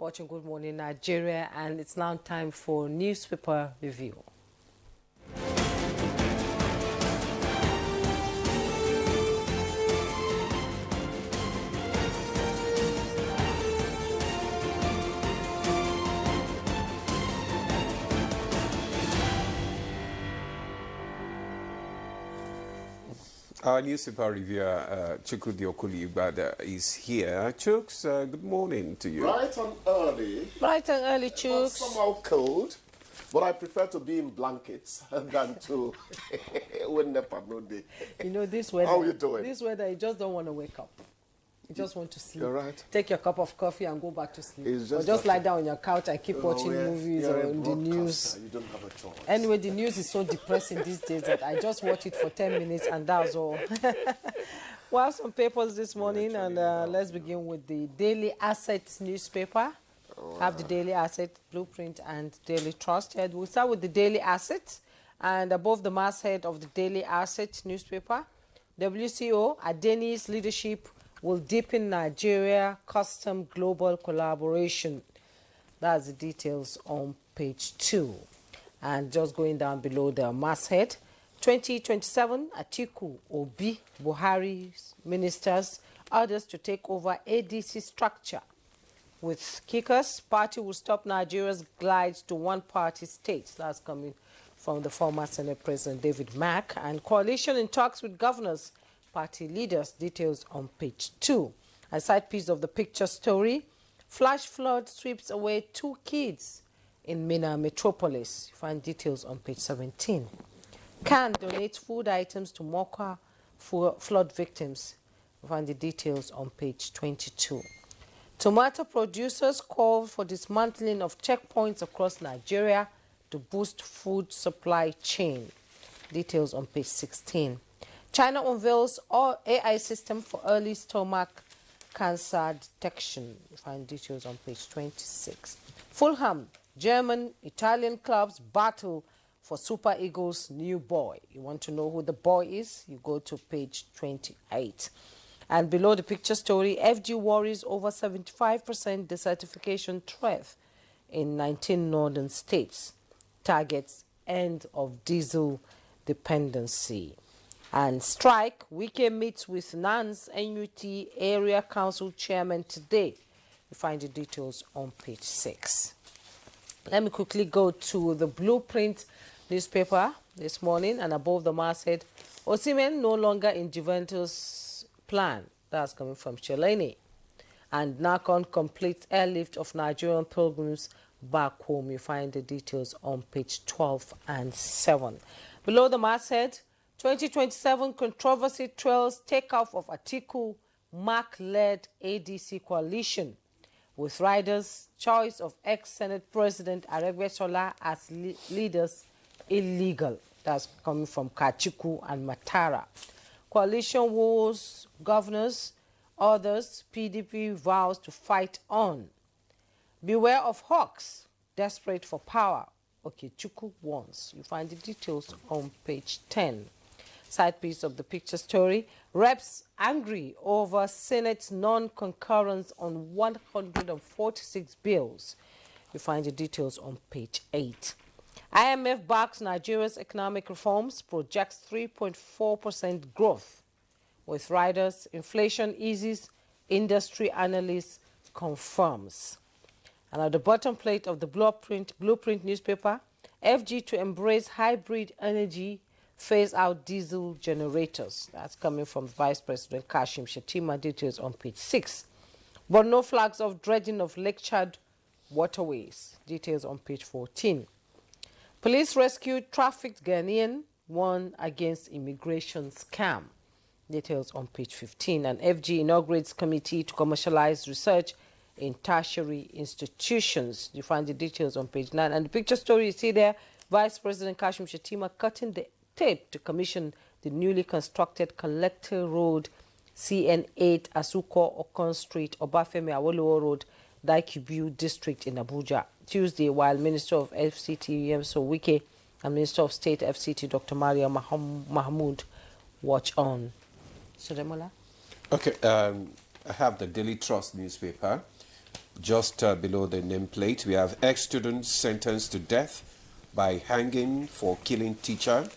watching Good Morning Nigeria, and it's now time for newspaper review. Our newspaper reviewer, Chukwudi Okuli-Igbada, is here. Chooks, good morning to you. Bright and early. Bright and early, Chooks. Somehow cold, but I prefer to be in blankets than to win the day. You know, this weather. How are you doing? This weather, you just don't want to wake up. You just want to sleep. You're right. Take your cup of coffee and go back to sleep. Or just lie down on your couch and keep watching movies or in the news. You don't have a choice. Anyway, the news is so depressing these days that I just watch it for 10 minutes and that's all. We have some papers this morning, and let's begin with the Daily Asset newspaper. Have the Daily Asset, Blueprint, and Daily Trust. We'll start with the Daily Asset, and above the masthead of the Daily Asset newspaper, WCO, Adeni's leadership will deepen Nigeria custom global collaboration. That's the details on page 2. And just going down below the masthead, 2027, Atiku, Obi, Buhari's ministers, others to take over ADC structure. With kickers, party will stop Nigeria's glide to one-party state. That's coming from the former Senate President David Mack. And coalition in talks with governors, party leaders, details on page 2. A side piece of the picture story, flash flood sweeps away 2 kids in Minna Metropolis. You find details on page 17. Can donate food items to Mokwa flood victims. You find the details on page 22. Tomato producers call for dismantling of checkpoints across Nigeria to boost food supply chain. Details on page 16. China unveils all AI system for early stomach cancer detection. You find details on page 26. Fulham, German, Italian clubs battle for Super Eagles' new boy. You want to know who the boy is? You go to page 28. And below the picture story, FG worries over 75% desertification threat in 19 northern states. Targets end of diesel dependency. And strike, Wike meets with NANS NUT Area Council Chairman today. You find the details on page 6. Let me quickly go to the Blueprint newspaper this morning, and above the masthead, Osimhen no longer in Juventus plan. That's coming from Cheleni. And NACON complete airlift of Nigerian pilgrims back home. You find the details on page 12 and 7. Below the masthead, 2027 controversy trails takeoff of Atiku Mark-led ADC coalition, with riders' choice of ex-Senate President Aregbesola as leaders illegal. That's coming from Kachiku and Matara. Coalition wars governors, others, PDP vows to fight on. Beware of hawks, desperate for power. Okechukwu warns. You find the details on page 10. Side piece of the picture story, reps angry over Senate's non-concurrence on 146 bills. You find the details on page 8. IMF backs Nigeria's economic reforms, projects 3.4% growth. With riders, inflation eases, industry analyst confirms. And at the bottom plate of the Blueprint newspaper, FG to embrace hybrid energy, phase out diesel generators. That's coming from Vice President Kashim Shettima. Details on page 6. But no flags of dredging of Lake Chad waterways. Details on page 14. Police rescued trafficked Ghanaian, warned against immigration scam. Details on page 15. And FG inaugurates committee to commercialize research in tertiary institutions. You find the details on page 9. And the picture story you see there, Vice President Kashim Shettima cutting the tape to commission the newly constructed Collector Road, CN8, Asuko Okon Street, Obafemi Awolowo Road, Daikubu District in Abuja. Tuesday, while Minister of FCT Yemso Wike and Minister of State FCT Dr. Maria Mahmoud watch on. Suremola? Okay, I have the Daily Trust newspaper. Just below the nameplate, we have ex-students sentenced to death by hanging for killing teacher.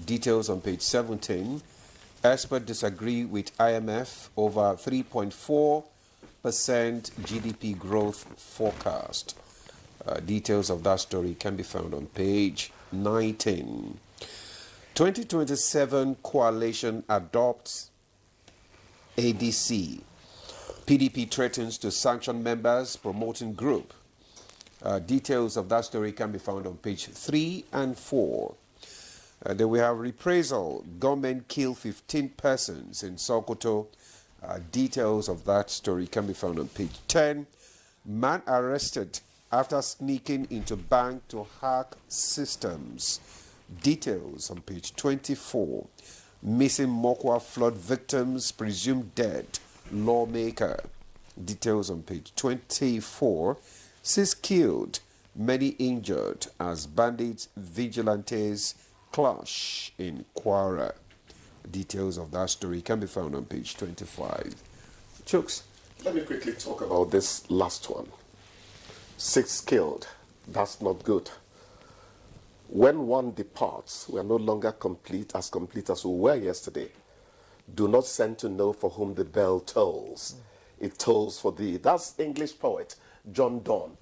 Details on page 17. Experts disagree with IMF over 3.4% GDP growth forecast. Details of that story can be found on page 19. 2027 coalition adopts ADC. PDP threatens to sanction members promoting group. Details of that story can be found on page 3 and 4. Then we have reprisal. Government kill 15 persons in Sokoto. Details of that story can be found on page 10. Man arrested after sneaking into bank to hack systems. Details on page 24. Missing Mokwa flood victims presumed dead. Lawmaker. Details on page 24. 6 killed, many injured as bandits, vigilantes clash in Kwara. Details of that story can be found on page 25. Chooks. Let me quickly talk about this last one. 6 killed. That's not good. When one departs, we are no longer complete as we were yesterday. Do not send to know for whom the bell tolls. It tolls for thee. That's English poet John Donne.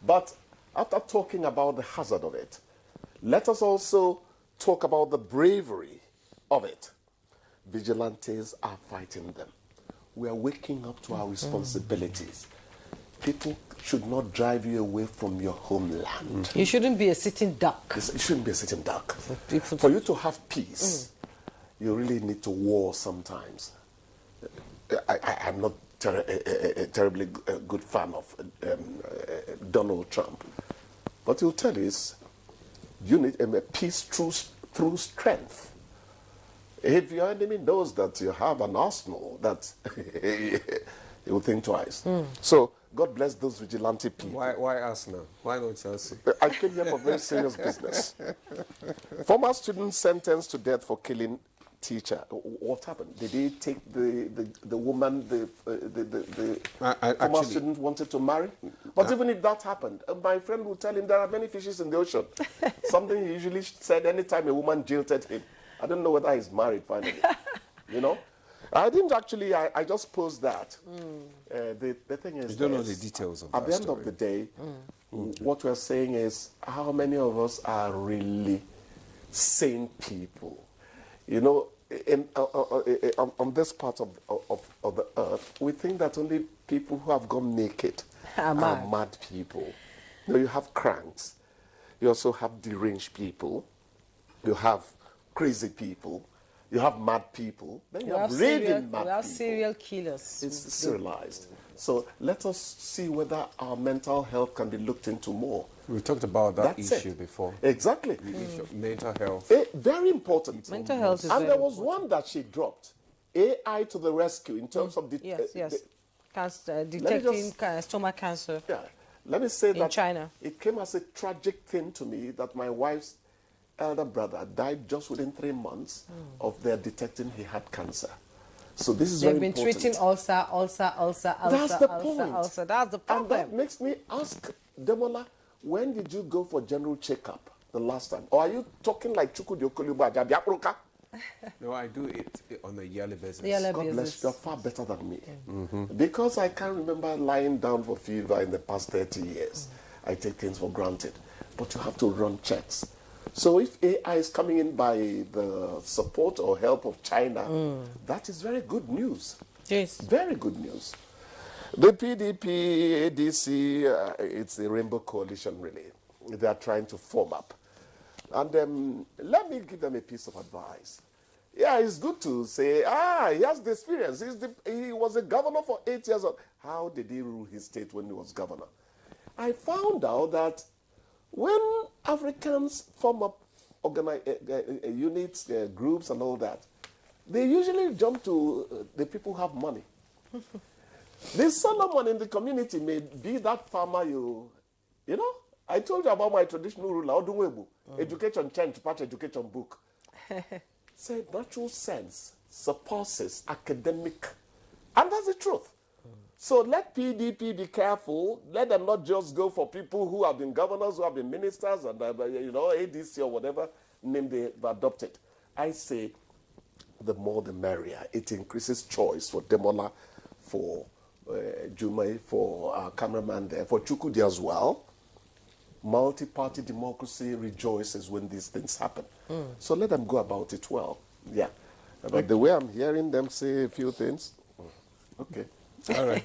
But after talking about the hazard of it, let us also talk about the bravery of it. Vigilantes are fighting them. We are waking up to our responsibilities. People should not drive you away from your homeland. You shouldn't be a sitting duck. You shouldn't be a sitting duck. For you to have peace, you really need to war sometimes. I'm not a terribly good fan of Donald Trump. But he'll tell you is you need a peace through strength. If your enemy knows that you have an arsenal, that he will think twice. So God bless those vigilante people. Why Arsenal? Why not Chelsea? I came here for very serious business. Former student sentenced to death for killing teacher. What happened? Did he take the woman the former student wanted to marry? But even if that happened, my friend would tell him there are many fishes in the ocean. Something he usually said anytime a woman jilted him. I don't know whether he's married finally. You know? I didn't actually, I just posed that. The thing is, you don't know the details of that at the end of the day, what we're saying is how many of us are really sane people? You know, on this part of the earth, we think that only people who have gone naked are mad people. You know, you have cranks. You also have deranged people. You have crazy people. You have mad people. Then you have raving mad people. You have serial killers. It's serialized. So let us see whether our mental health can be looked into more. We talked about that issue before. Exactly. The issue of mental health. Very important. Mental health is and very there was important. one that she dropped. AI to the rescue in terms of the... detecting stomach cancer. Yeah. Let me say that China. It came as a tragic thing to me that my wife's elder brother died just within 3 months of their detecting he had cancer. So this is very important. They've been treating ulcer. That's the point. That's the problem. And that makes me ask, Demola, when did you go for general checkup the last time? Or are you talking like Chuku Diokoluba Jabiakruka? No, I do it on a yearly basis. God bless you. You're far better than me. Because I can't remember lying down for fever in the past 30 years. I take things for granted. But you have to run checks. So if AI is coming in by the support or help of China, that is very good news. Yes. Very good news. The PDP, ADC, it's a rainbow coalition, really. They are trying to form up. And let me give them a piece of advice. Yeah, it's good to say, he has the experience. He was a governor for 8 years. How did he rule his state when he was governor? I found out that when Africans form up units, groups and all that, they usually jump to the people who have money. The Solomon in the community may be that farmer you know. I told you about my traditional ruler, Odunwebu, education change, part education book. Say natural sense surpasses academic. And that's the truth. So let PDP be careful. Let them not just go for people who have been governors, who have been ministers, and ADC or whatever name they've adopted. I say the more the merrier. It increases choice for Demola, for Jumai, for our cameraman there, for Chukudi as well. Multi-party democracy rejoices when these things happen. So let them go about it well. Yeah. But the way I'm hearing them say a few things, okay. All right.